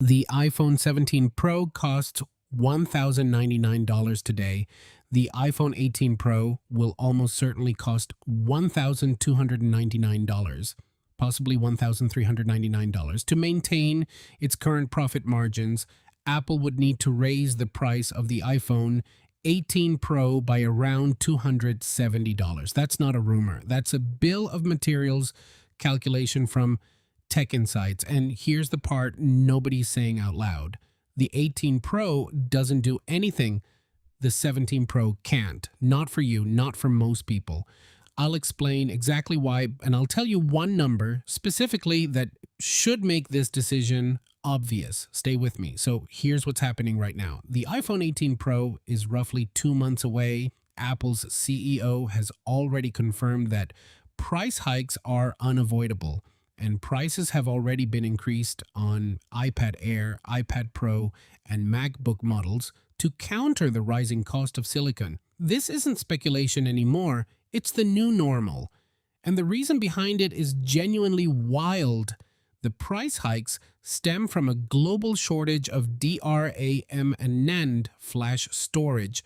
The iPhone 17 Pro costs $1,099 today. The iPhone 18 Pro will almost certainly cost $1,299, possibly $1,399. To maintain its current profit margins, Apple would need to raise the price of the iPhone 18 Pro by around $270. That's not a rumor. That's a bill of materials calculation from TechInsights. And here's the part nobody's saying out loud. The 18 Pro doesn't do anything the 17 Pro can't. Not for you, not for most people. I'll explain exactly why, and I'll tell you one number specifically that should make this decision obvious. Stay with me. So here's what's happening right now. The iPhone 18 Pro is roughly 2 months away. Apple's CEO has already confirmed that price hikes are unavoidable, and prices have already been increased on iPad Air, iPad Pro, and MacBook models to counter the rising cost of silicon. This isn't speculation anymore, it's the new normal. And the reason behind it is genuinely wild. The price hikes stem from a global shortage of DRAM and NAND flash storage,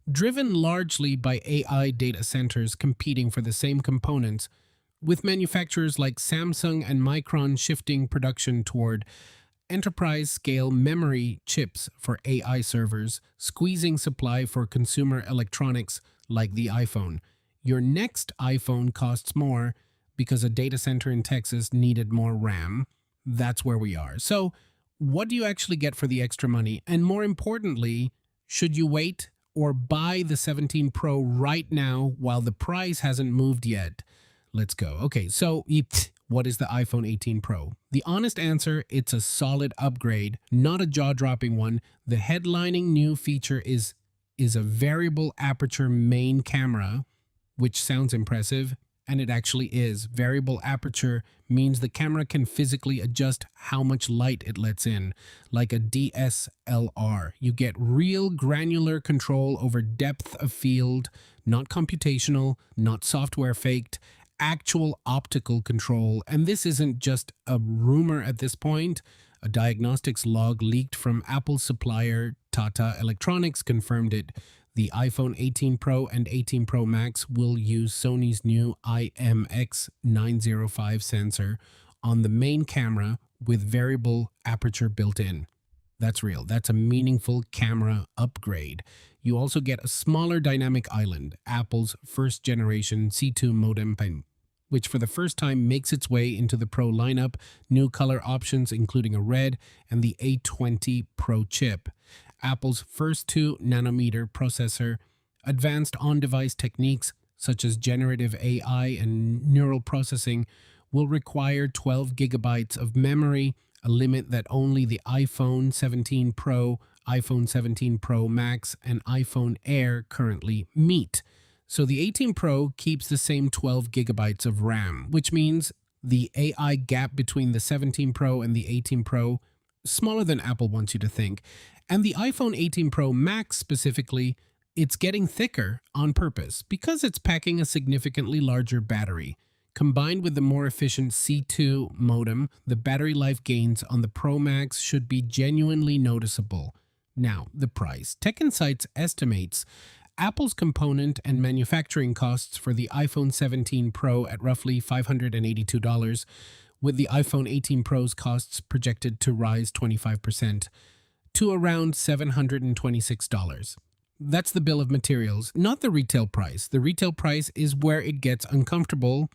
driven largely by AI data centers competing for the same components, with manufacturers like Samsung and Micron shifting production toward enterprise-scale memory chips for AI servers, squeezing supply for consumer electronics like the iPhone. Your next iPhone costs more because a data center in Texas needed more RAM. That's where we are. So, what do you actually get for the extra money? And more importantly, should you wait or buy the 17 Pro right now while the price hasn't moved yet? Let's go. Okay, so what is the iPhone 18 Pro? The honest answer, it's a solid upgrade, not a jaw-dropping one. The headlining new feature is a variable aperture main camera, which sounds impressive, and it actually is. Variable aperture means the camera can physically adjust how much light it lets in, like a DSLR. You get real granular control over depth of field, not computational, not software faked, actual optical control. And this isn't just a rumor at this point. A diagnostics log leaked from Apple's supplier Tata Electronics confirmed it. The iPhone 18 Pro and 18 Pro Max will use Sony's new IMX905 sensor on the main camera with variable aperture built in. That's real. That's a meaningful camera upgrade. You also get a smaller dynamic island, Apple's first generation C2 modem, which for the first time makes its way into the Pro lineup. New color options including a red and the A20 Pro chip. Apple's first 2-nanometer processor, advanced on-device techniques such as generative AI and neural processing will require 12 gigabytes of memory, a limit that only the iPhone 17 Pro, iPhone 17 Pro Max, and iPhone Air currently meet. So the 18 Pro keeps the same 12 gigabytes of RAM, which means the AI gap between the 17 Pro and the 18 Pro smaller than Apple wants you to think. And the iPhone 18 Pro Max specifically, it's getting thicker on purpose because it's packing a significantly larger battery. Combined with the more efficient C2 modem, the battery life gains on the Pro Max should be genuinely noticeable. Now, the price. TechInsights estimates Apple's component and manufacturing costs for the iPhone 17 Pro at roughly $582, with the iPhone 18 Pro's costs projected to rise 25% to around $726. That's the bill of materials, not the retail price. The retail price is where it gets uncomfortable.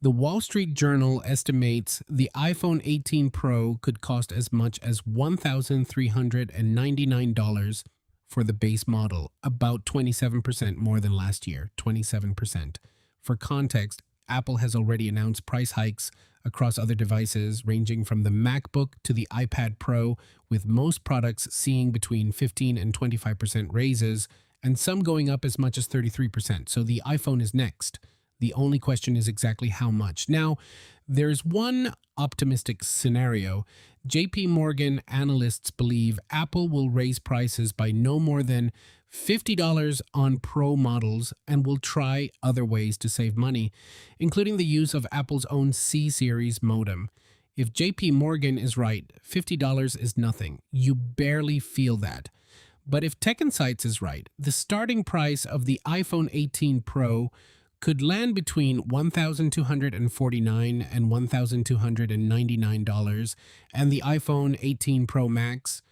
The Wall Street Journal estimates the iPhone 18 Pro could cost as much as $1,399 for the base model, about 27% more than last year, 27%. For context, Apple has already announced price hikes across other devices, ranging from the MacBook to the iPad Pro, with most products seeing between 15 and 25% raises, and some going up as much as 33%. So the iPhone is next. The only question is exactly how much. Now, there's one optimistic scenario. JP Morgan analysts believe Apple will raise prices by no more than $50 on Pro models and will try other ways to save money, including the use of Apple's own C-series modem. If JP Morgan is right, $50 is nothing. You barely feel that. But if TechInsights is right, the starting price of the iPhone 18 Pro could land between $1,249 and $1,299, and the iPhone 18 Pro Max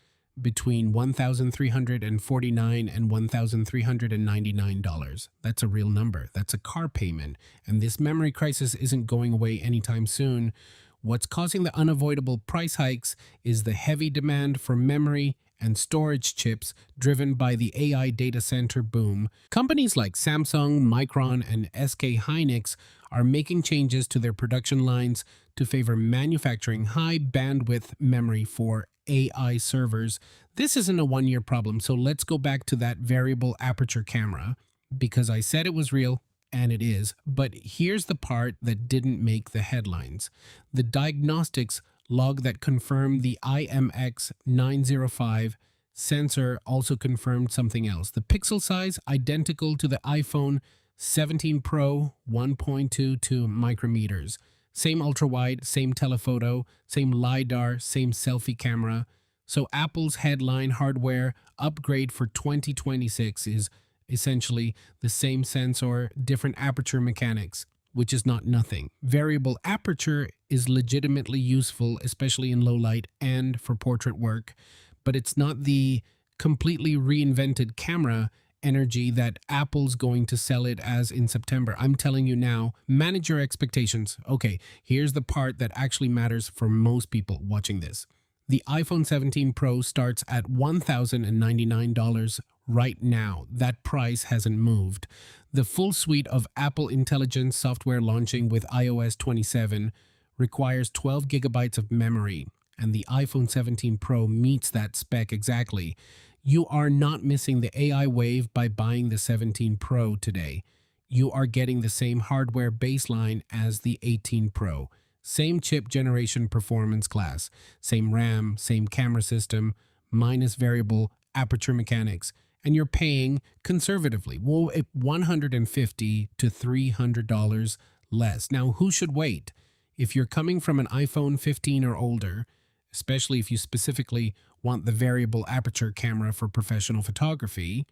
between $1,349 and $1,399. That's a real number. That's a car payment. And this memory crisis isn't going away anytime soon. What's causing the unavoidable price hikes is the heavy demand for memory and storage chips driven by the AI data center boom. Companies like Samsung, Micron, and SK Hynix are making changes to their production lines to favor manufacturing high bandwidth memory for AI servers. This isn't a one-year problem, so let's go back to that variable aperture camera, because I said it was real, and it is. But here's the part that didn't make the headlines. The diagnostics log that confirmed the IMX905 sensor also confirmed something else. The pixel size identical to the iPhone 17 Pro, 1.22 micrometers. Same ultra-wide, same telephoto, same LiDAR, same selfie camera. So Apple's headline hardware upgrade for 2026 is essentially the same sensor, different aperture mechanics, which is not nothing. Variable aperture is legitimately useful, especially in low light and for portrait work, but it's not the completely reinvented camera energy that Apple's going to sell it as in September. I'm telling you now, manage your expectations. Okay, here's the part that actually matters for most people watching this. The iPhone 17 Pro starts at $1,099 right now. That price hasn't moved. The full suite of Apple Intelligence software launching with iOS 27 requires 12 gigabytes of memory, and the iPhone 17 Pro meets that spec exactly. You are not missing the AI wave by buying the 17 Pro today. You are getting the same hardware baseline as the 18 Pro. Same chip generation performance class, same RAM, same camera system, minus variable aperture mechanics, and you're paying conservatively, $150 to $300 less. Now, who should wait? If you're coming from an iPhone 15 or older, especially if you specifically want the variable aperture camera for professional photography,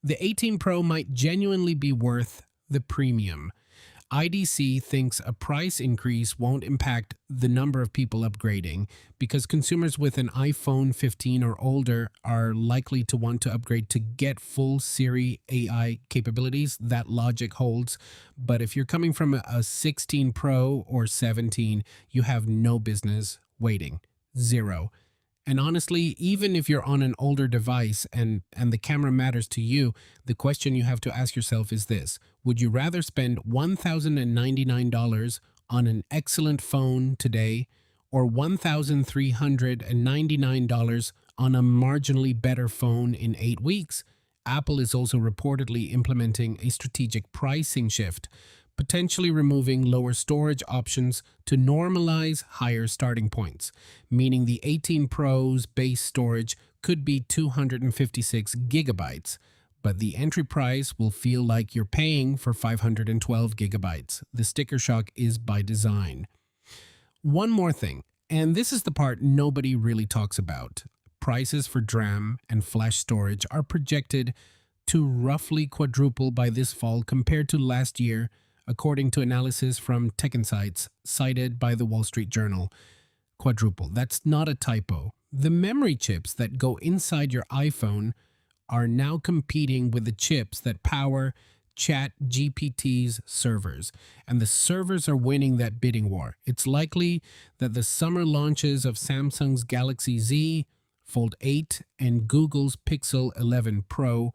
the 18 Pro might genuinely be worth the premium. IDC thinks a price increase won't impact the number of people upgrading because consumers with an iPhone 15 or older are likely to want to upgrade to get full Siri AI capabilities. That logic holds. But if you're coming from a 16 Pro or 17, you have no business waiting. Zero. And honestly, even if you're on an older device and the camera matters to you, the question you have to ask yourself is this: would you rather spend $1,099 on an excellent phone today or $1,399 on a marginally better phone in 8 weeks? Apple is also reportedly implementing a strategic pricing shift, potentially removing lower storage options to normalize higher starting points, meaning the 18 Pro's base storage could be 256 gigabytes, but the entry price will feel like you're paying for 512 gigabytes. The sticker shock is by design. One more thing, and this is the part nobody really talks about. Prices for DRAM and flash storage are projected to roughly quadruple by this fall compared to last year, according to analysis from TechInsights cited by the Wall Street Journal. Quadruple. That's not a typo. The memory chips that go inside your iPhone are now competing with the chips that power ChatGPT's servers, and the servers are winning that bidding war. It's likely that the summer launches of Samsung's Galaxy Z, Fold 8, and Google's Pixel 11 Pro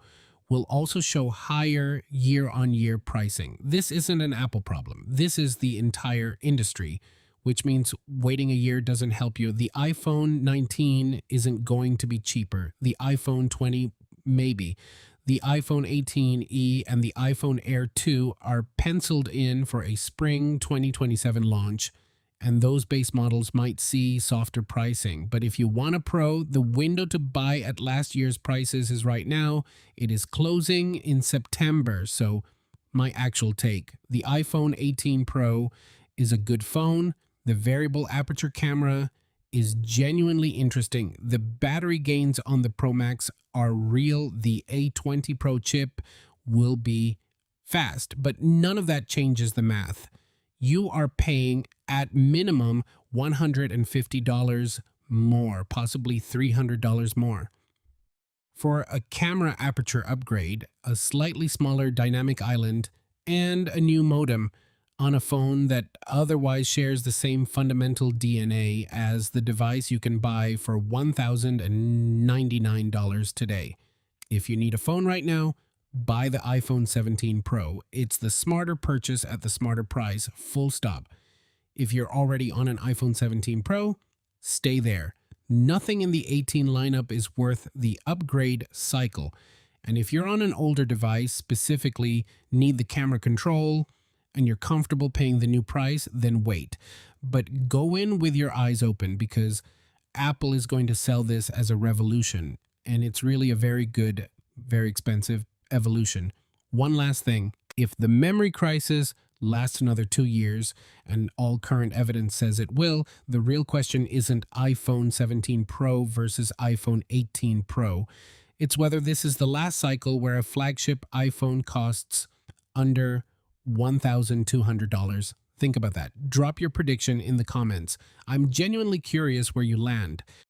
will also show higher year-on-year pricing. This isn't an Apple problem. This is the entire industry, which means waiting a year doesn't help you. The iPhone 19 isn't going to be cheaper. The iPhone 20, maybe. The iPhone 18e and the iPhone Air 2 are penciled in for a spring 2027 launch, and those base models might see softer pricing. But if you want a Pro, the window to buy at last year's prices is right now. It is closing in September. So my actual take: the iPhone 18 Pro is a good phone. The variable aperture camera is genuinely interesting. The battery gains on the Pro Max are real. The A20 Pro chip will be fast, but none of that changes the math. You are paying at minimum $150 more, possibly $300 more. For a camera aperture upgrade, a slightly smaller dynamic island, and a new modem on a phone that otherwise shares the same fundamental DNA as the device you can buy for $1,099 today. If you need a phone right now, buy the iPhone 17 Pro. It's the smarter purchase at the smarter price, full stop. If you're already on an iPhone 17 Pro, stay there. Nothing in the 18 lineup is worth the upgrade cycle. And if you're on an older device, specifically need the camera control, and you're comfortable paying the new price, then wait. But go in with your eyes open, because Apple is going to sell this as a revolution. And it's really a very good, very expensive evolution. One last thing. If the memory crisis lasts another 2 years, and all current evidence says it will, the real question isn't iPhone 17 Pro versus iPhone 18 Pro. It's whether this is the last cycle where a flagship iPhone costs under $1,200. Think about that. Drop your prediction in the comments. I'm genuinely curious where you land.